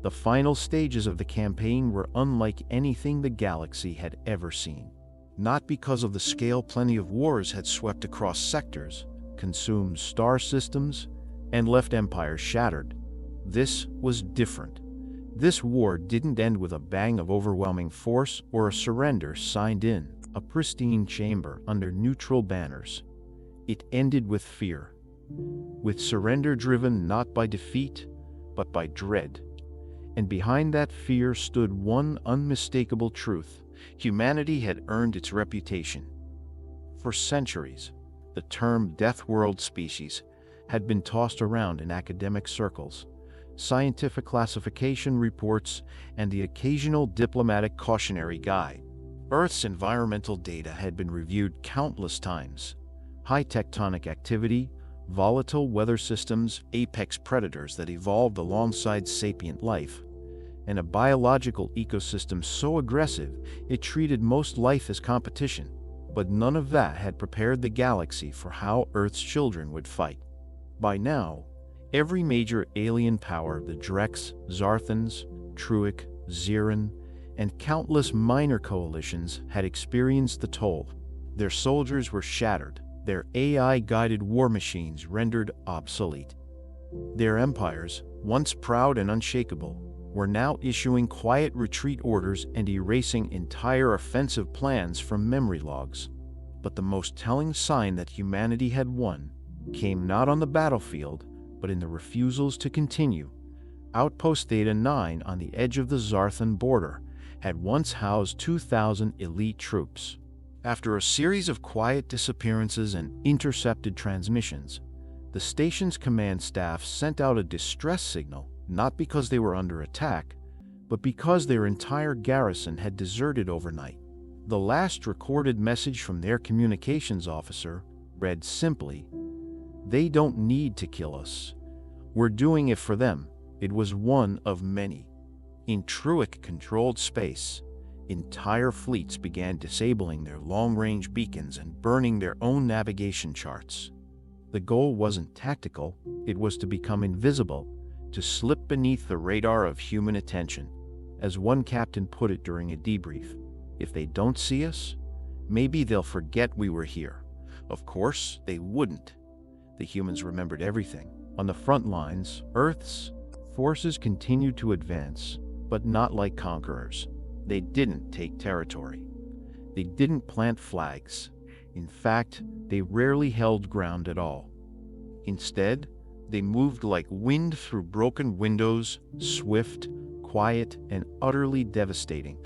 The final stages of the campaign were unlike anything the galaxy had ever seen. Not because of the scale. Plenty of wars had swept across sectors, consumed star systems, and left empires shattered. This was different. This war didn't end with a bang of overwhelming force or a surrender signed in a pristine chamber under neutral banners. It ended with fear. With surrender driven not by defeat, but by dread. And behind that fear stood one unmistakable truth. Humanity had earned its reputation. For centuries, the term Death World species had been tossed around in academic circles, scientific classification reports, and the occasional diplomatic cautionary guide. Earth's environmental data had been reviewed countless times. High tectonic activity, volatile weather systems, apex predators that evolved alongside sapient life, and a biological ecosystem so aggressive it treated most life as competition. But none of that had prepared the galaxy for how Earth's children would fight. By now, every major alien power, the Drex, Zarthans, Truic, Ziran, and countless minor coalitions, had experienced the toll. Their soldiers were shattered, their AI-guided war machines rendered obsolete. Their empires, once proud and unshakable, were now issuing quiet retreat orders and erasing entire offensive plans from memory logs. But the most telling sign that humanity had won came not on the battlefield, but in the refusals to continue. Outpost Theta 9 on the edge of the Zarthan border had once housed 2,000 elite troops. After a series of quiet disappearances and intercepted transmissions, the station's command staff sent out a distress signal, not because they were under attack, but because their entire garrison had deserted overnight. The last recorded message from their communications officer read simply, "They don't need to kill us. We're doing it for them." It was one of many. In Truic-controlled space, entire fleets began disabling their long-range beacons and burning their own navigation charts. The goal wasn't tactical, it was to become invisible, to slip beneath the radar of human attention. As one captain put it during a debrief, "If they don't see us, maybe they'll forget we were here." Of course, they wouldn't. The humans remembered everything. On the front lines, Earth's forces continued to advance, but not like conquerors. They didn't take territory. They didn't plant flags. In fact, they rarely held ground at all. Instead, they moved like wind through broken windows, swift, quiet, and utterly devastating.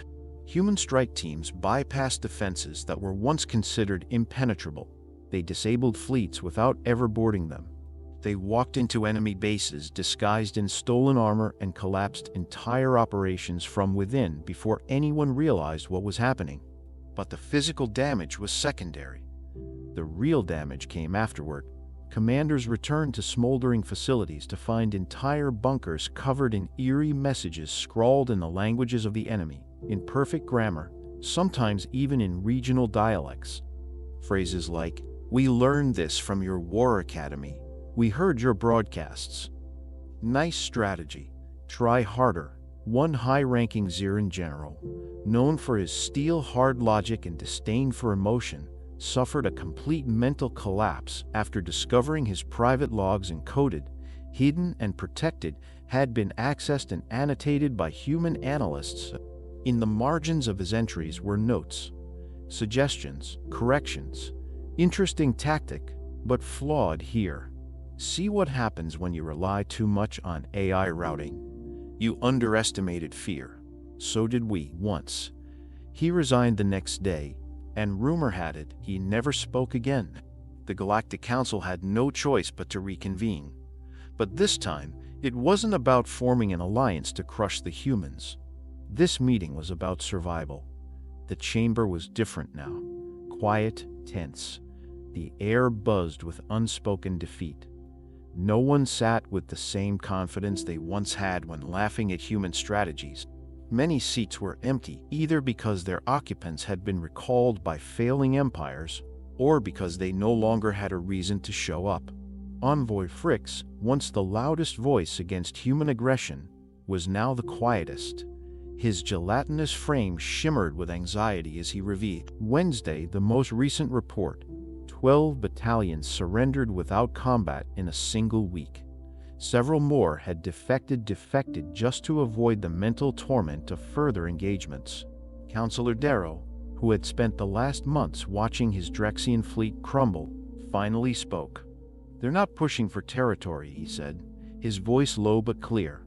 Human strike teams bypassed defenses that were once considered impenetrable. They disabled fleets without ever boarding them. They walked into enemy bases disguised in stolen armor and collapsed entire operations from within before anyone realized what was happening. But the physical damage was secondary. The real damage came afterward. Commanders returned to smoldering facilities to find entire bunkers covered in eerie messages scrawled in the languages of the enemy, in perfect grammar, sometimes even in regional dialects. Phrases like, "We learned this from your war academy. We heard your broadcasts. Nice strategy. Try harder." One high-ranking Ziran general, known for his steel-hard logic and disdain for emotion, suffered a complete mental collapse after discovering his private logs encoded, hidden, and protected had been accessed and annotated by human analysts. In the margins of his entries were notes, suggestions, corrections. Interesting tactic, but flawed here. See what happens when you rely too much on AI routing. You underestimated fear. So did we, once. He resigned the next day, and rumor had it he never spoke again. The Galactic Council had no choice but to reconvene. But this time, it wasn't about forming an alliance to crush the humans. This meeting was about survival. The chamber was different now. Quiet, tense. The air buzzed with unspoken defeat. No one sat with the same confidence they once had when laughing at human strategies. Many seats were empty, either because their occupants had been recalled by failing empires, or because they no longer had a reason to show up. Envoy Frix, once the loudest voice against human aggression, was now the quietest. His gelatinous frame shimmered with anxiety as he revealed. Wednesday, the most recent report. 12 battalions surrendered without combat in a single week. Several more had defected just to avoid the mental torment of further engagements. Councillor Darrow, who had spent the last months watching his Drexian fleet crumble, finally spoke. "They're not pushing for territory," he said, his voice low but clear.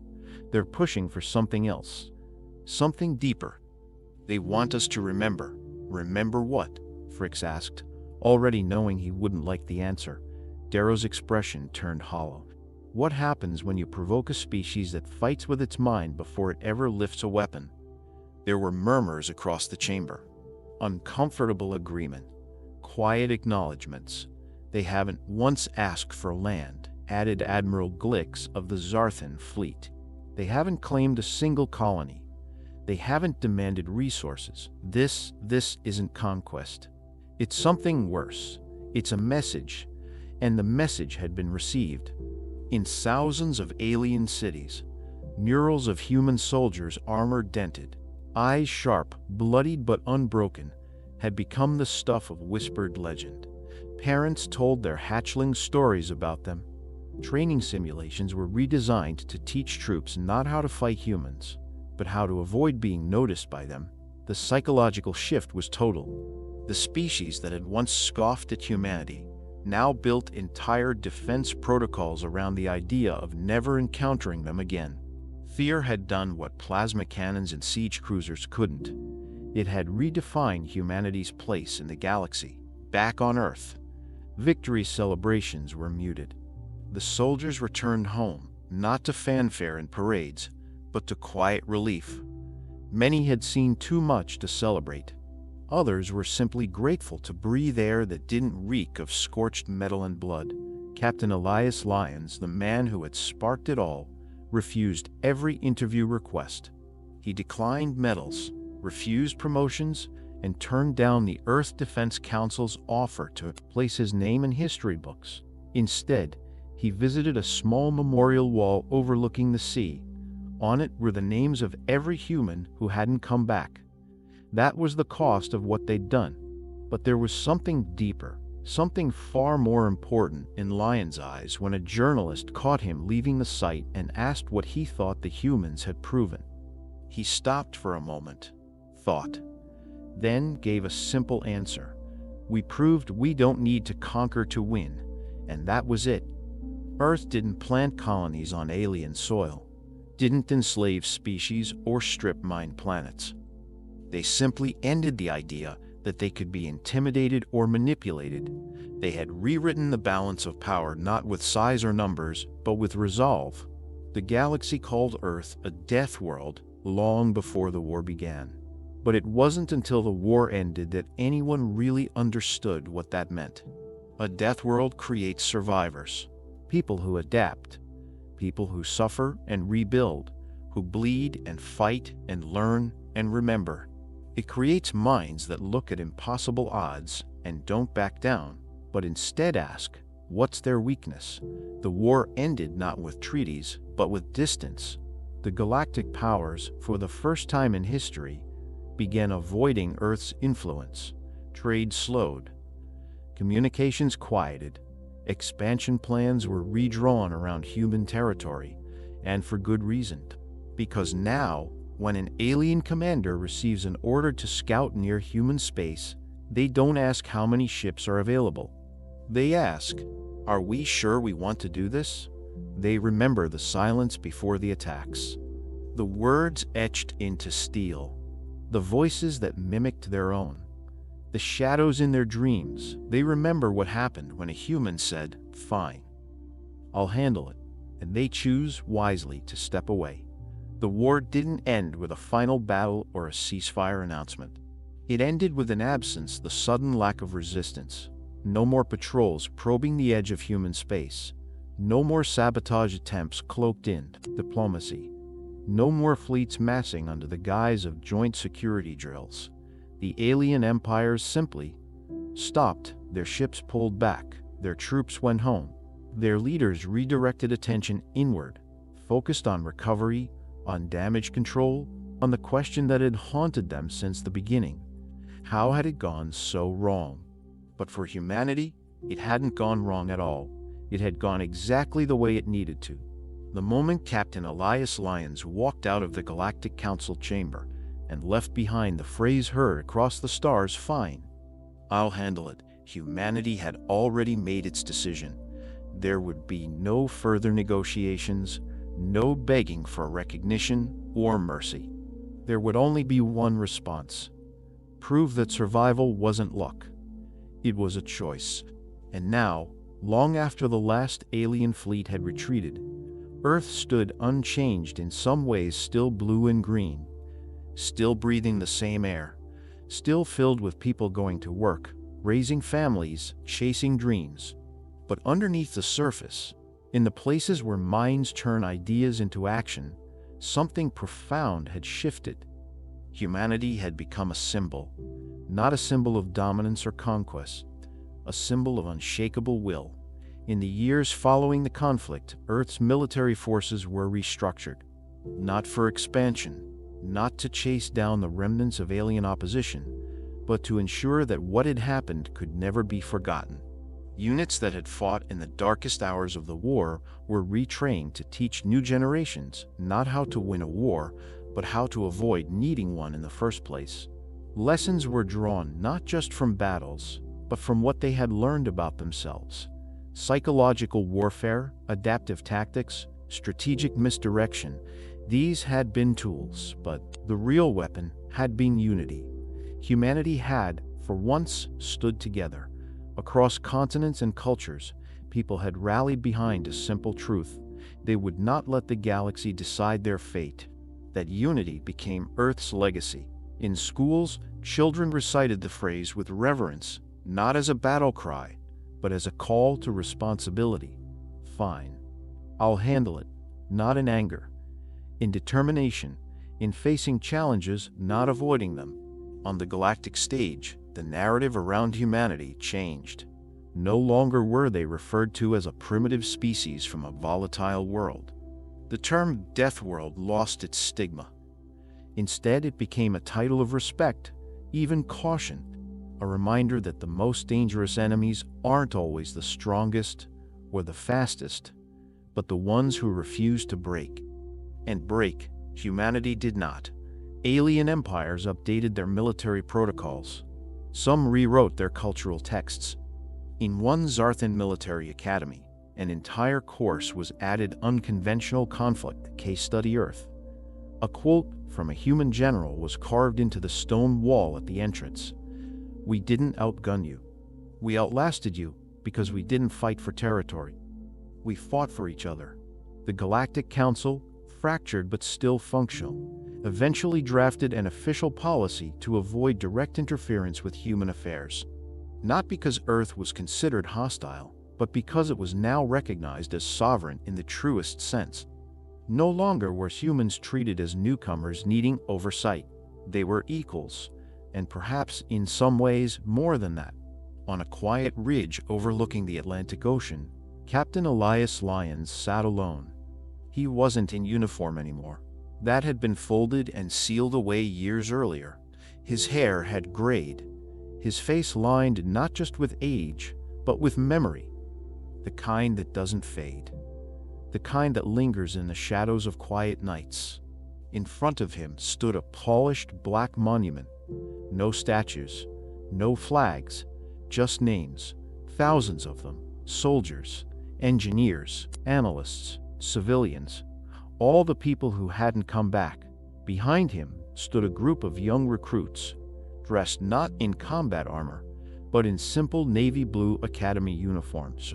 "They're pushing for something else. Something deeper. They want us to remember." "Remember what?" Frix asked, already knowing he wouldn't like the answer. Darrow's expression turned hollow. What happens when you provoke a species that fights with its mind before it ever lifts a weapon? There were murmurs across the chamber. Uncomfortable agreement. Quiet acknowledgments. They haven't once asked for land, added Admiral Glix of the Zarthan fleet. They haven't claimed a single colony. They haven't demanded resources. This isn't conquest. It's something worse. It's a message, and the message had been received. In thousands of alien cities, murals of human soldiers, armor dented, eyes sharp, bloodied but unbroken, had become the stuff of whispered legend. Parents told their hatchling stories about them. Training simulations were redesigned to teach troops not how to fight humans, but how to avoid being noticed by them. The psychological shift was total. The species that had once scoffed at humanity now built entire defense protocols around the idea of never encountering them again. Fear had done what plasma cannons and siege cruisers couldn't. It had redefined humanity's place in the galaxy. Back on Earth, victory celebrations were muted. The soldiers returned home, not to fanfare and parades, but to quiet relief. Many had seen too much to celebrate. Others were simply grateful to breathe air that didn't reek of scorched metal and blood. Captain Elias Lyons, the man who had sparked it all, refused every interview request. He declined medals, refused promotions, and turned down the Earth Defense Council's offer to place his name in history books. Instead, he visited a small memorial wall overlooking the sea. On it were the names of every human who hadn't come back. That was the cost of what they'd done. But there was something deeper, something far more important in Lyon's eyes when a journalist caught him leaving the site and asked what he thought the humans had proven. He stopped for a moment, thought, then gave a simple answer. We proved we don't need to conquer to win, and that was it. Earth didn't plant colonies on alien soil, didn't enslave species or strip mine planets. They simply ended the idea that they could be intimidated or manipulated. They had rewritten the balance of power not with size or numbers, but with resolve. The galaxy called Earth a death world long before the war began. But it wasn't until the war ended that anyone really understood what that meant. A death world creates survivors, people who adapt, people who suffer and rebuild, who bleed and fight and learn and remember. It creates minds that look at impossible odds and don't back down, but instead ask, what's their weakness? The war ended not with treaties, but with distance. The galactic powers, for the first time in history, began avoiding Earth's influence. Trade slowed. Communications quieted. Expansion plans were redrawn around human territory, and for good reason. Because now, when an alien commander receives an order to scout near human space, they don't ask how many ships are available. They ask, are we sure we want to do this? They remember the silence before the attacks, the words etched into steel, the voices that mimicked their own, the shadows in their dreams. They remember what happened when a human said, fine, I'll handle it, and they choose wisely to step away. The war didn't end with a final battle or a ceasefire announcement. It ended with an absence, the sudden lack of resistance. No more patrols probing the edge of human space. No more sabotage attempts cloaked in diplomacy. No more fleets massing under the guise of joint security drills. The alien empires simply stopped. Their ships pulled back. Their troops went home. Their leaders redirected attention inward, focused on recovery, on damage control, on the question that had haunted them since the beginning. How had it gone so wrong? But for humanity, it hadn't gone wrong at all. It had gone exactly the way it needed to. The moment Captain Elias Lyons walked out of the Galactic Council chamber and left behind the phrase heard across the stars, fine, I'll handle it, humanity had already made its decision. There would be no further negotiations, no begging for recognition or mercy. There would only be one response: prove that survival wasn't luck. It was a choice. And now, Long after the last alien fleet had retreated, Earth stood unchanged, in some ways still blue and green, still breathing the same air, still filled with people going to work, raising families, chasing dreams. But underneath the surface, in the places where minds turn ideas into action, something profound had shifted. Humanity had become a symbol, not a symbol of dominance or conquest, a symbol of unshakable will. In the years following the conflict, Earth's military forces were restructured, not for expansion, not to chase down the remnants of alien opposition, but to ensure that what had happened could never be forgotten. Units that had fought in the darkest hours of the war were retrained to teach new generations not how to win a war, but how to avoid needing one in the first place. Lessons were drawn not just from battles, but from what they had learned about themselves. Psychological warfare, adaptive tactics, strategic misdirection, these had been tools, but the real weapon had been unity. Humanity had, for once, stood together. Across continents and cultures, people had rallied behind a simple truth: they would not let the galaxy decide their fate. That unity became Earth's legacy. In schools, children recited the phrase with reverence, not as a battle cry, but as a call to responsibility. Fine. I'll handle it, not in anger. In determination, in facing challenges, not avoiding them. On the galactic stage, the narrative around humanity changed. No longer were they referred to as a primitive species from a volatile world. The term Death World lost its stigma. Instead, it became a title of respect, even caution, a reminder that the most dangerous enemies aren't always the strongest or the fastest, but the ones who refuse to break. And break, humanity did not. Alien empires updated their military protocols. Some rewrote their cultural texts. In one Zarthan military academy, an entire course was added: Unconventional Conflict, Case Study Earth. A quote from a human general was carved into the stone wall at the entrance. "We didn't outgun you. We outlasted you because we didn't fight for territory. We fought for each other." The Galactic Council, fractured but still functional, eventually drafted an official policy to avoid direct interference with human affairs. Not because Earth was considered hostile, but because it was now recognized as sovereign in the truest sense. No longer were humans treated as newcomers needing oversight. They were equals, and perhaps in some ways more than that. On a quiet ridge overlooking the Atlantic Ocean, Captain Elias Lyons sat alone. He wasn't in uniform anymore. That had been folded and sealed away years earlier. His hair had grayed, his face lined not just with age, but with memory. The kind that doesn't fade. The kind that lingers in the shadows of quiet nights. In front of him stood a polished black monument. No statues, no flags, just names, thousands of them. Soldiers, engineers, analysts, civilians, all the people who hadn't come back. Behind him stood a group of young recruits, dressed not in combat armor, but in simple navy blue academy uniforms.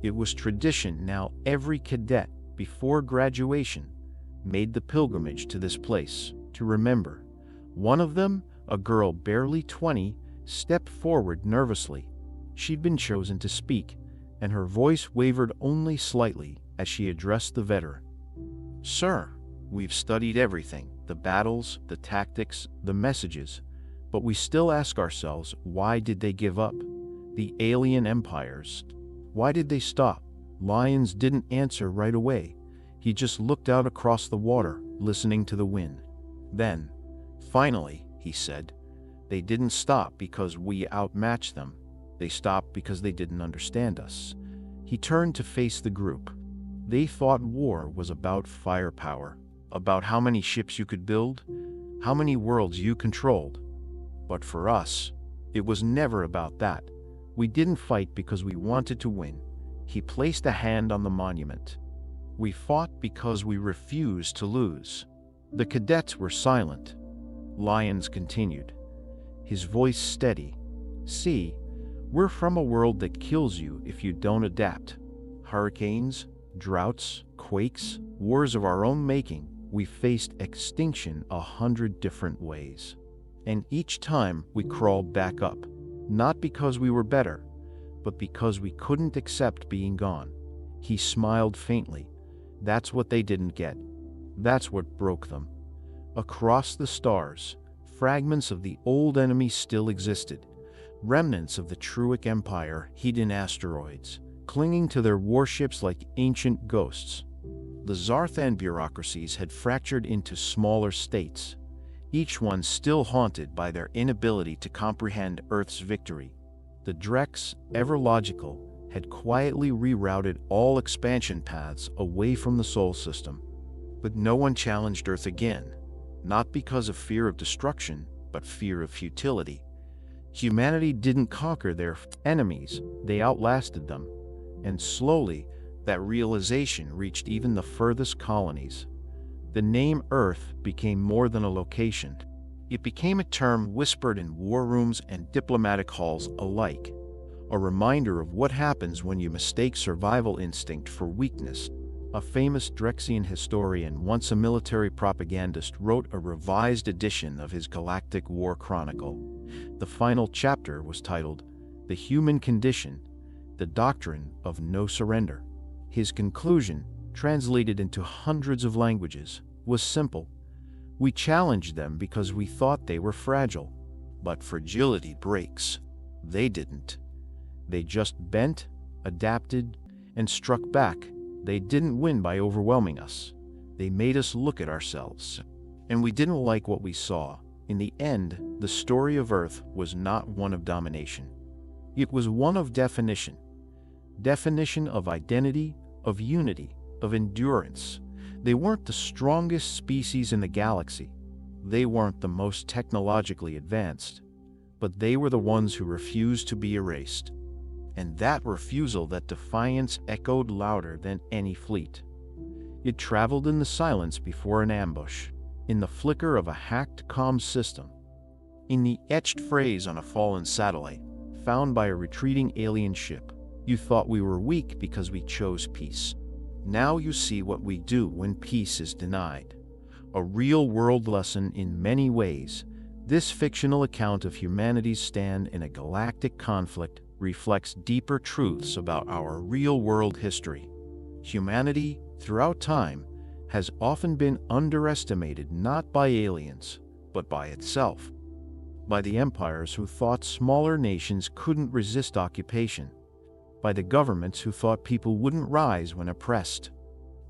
It was tradition now. Every cadet, before graduation, made the pilgrimage to this place to remember. One of them, a girl barely 20, stepped forward nervously. She'd been chosen to speak, and her voice wavered only slightly as she addressed the veteran. "Sir, we've studied everything, the battles, the tactics, the messages, but we still ask ourselves, why did they give up? The alien empires. Why did they stop?" Lyons didn't answer right away. He just looked out across the water, listening to the wind. Then, finally, he said, "They didn't stop because we outmatched them. They stopped because they didn't understand us." He turned to face the group. They thought war was about firepower, about how many ships you could build, how many worlds you controlled. But for us, it was never about that. We didn't fight because we wanted to win. He placed a hand on the monument. We fought because we refused to lose. The cadets were silent. Lyons continued, his voice steady. "See, We're from a world that kills you if you don't adapt. Hurricanes, droughts, quakes, wars of our own making, we faced extinction 100 different ways. And each time we crawled back up, not because we were better, but because we couldn't accept being gone. He smiled faintly. That's what they didn't get. That's what broke them. Across the stars, fragments of the old enemy still existed, remnants of the Truic Empire hid in asteroids, clinging to their warships like ancient ghosts. The Zarthan bureaucracies had fractured into smaller states, each one still haunted by their inability to comprehend Earth's victory. The Drex, ever logical, had quietly rerouted all expansion paths away from the Sol system. But no one challenged Earth again, not because of fear of destruction, but fear of futility. Humanity didn't conquer their enemies, they outlasted them. And slowly, that realization reached even the furthest colonies. The name Earth became more than a location. It became a term whispered in war rooms and diplomatic halls alike, a reminder of what happens when you mistake survival instinct for weakness. A famous Drexian historian, once a military propagandist, wrote a revised edition of his Galactic War Chronicle. The final chapter was titled, "The Human Condition, the Doctrine of No Surrender." His conclusion, translated into hundreds of languages, was simple. We challenged them because we thought they were fragile. But fragility breaks. They didn't. They just bent, adapted, and struck back. They didn't win by overwhelming us. They made us look at ourselves. And we didn't like what we saw. In the end, the story of Earth was not one of domination. It was one of definition. Definition of identity, of unity, of endurance. They weren't the strongest species in the galaxy. They weren't the most technologically advanced. But they were the ones who refused to be erased. And that refusal, that defiance, echoed louder than any fleet. It traveled in the silence before an ambush, in the flicker of a hacked comm system, in the etched phrase on a fallen satellite, found by a retreating alien ship. You thought we were weak because we chose peace. Now you see what we do when peace is denied. A real-world lesson in many ways. This fictional account of humanity's stand in a galactic conflict reflects deeper truths about our real-world history. Humanity, throughout time, has often been underestimated not by aliens, but by itself. By the empires who thought smaller nations couldn't resist occupation. By the governments who thought people wouldn't rise when oppressed.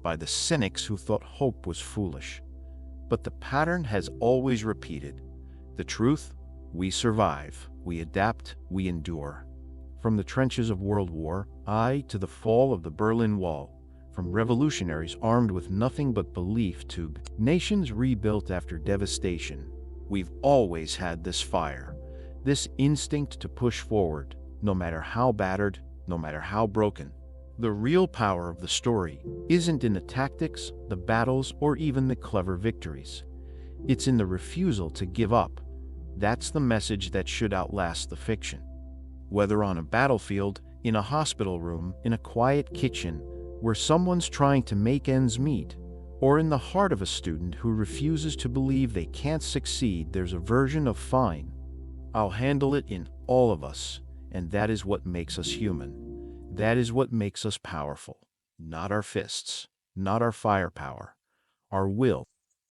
By the cynics who thought hope was foolish. But the pattern has always repeated. The truth: we survive, we adapt, we endure. From the trenches of World War I to the fall of the Berlin Wall, from revolutionaries armed with nothing but belief to nations rebuilt after devastation, we've always had this fire, this instinct to push forward, no matter how battered, no matter how broken. The real power of the story isn't in the tactics, the battles, or even the clever victories. It's in the refusal to give up. That's the message that should outlast the fiction. Whether on a battlefield, in a hospital room, in a quiet kitchen, where someone's trying to make ends meet, or in the heart of a student who refuses to believe they can't succeed, there's a version of fine. I'll handle it in all of us, and that is what makes us human. That is what makes us powerful. Not our fists, not our firepower, our will.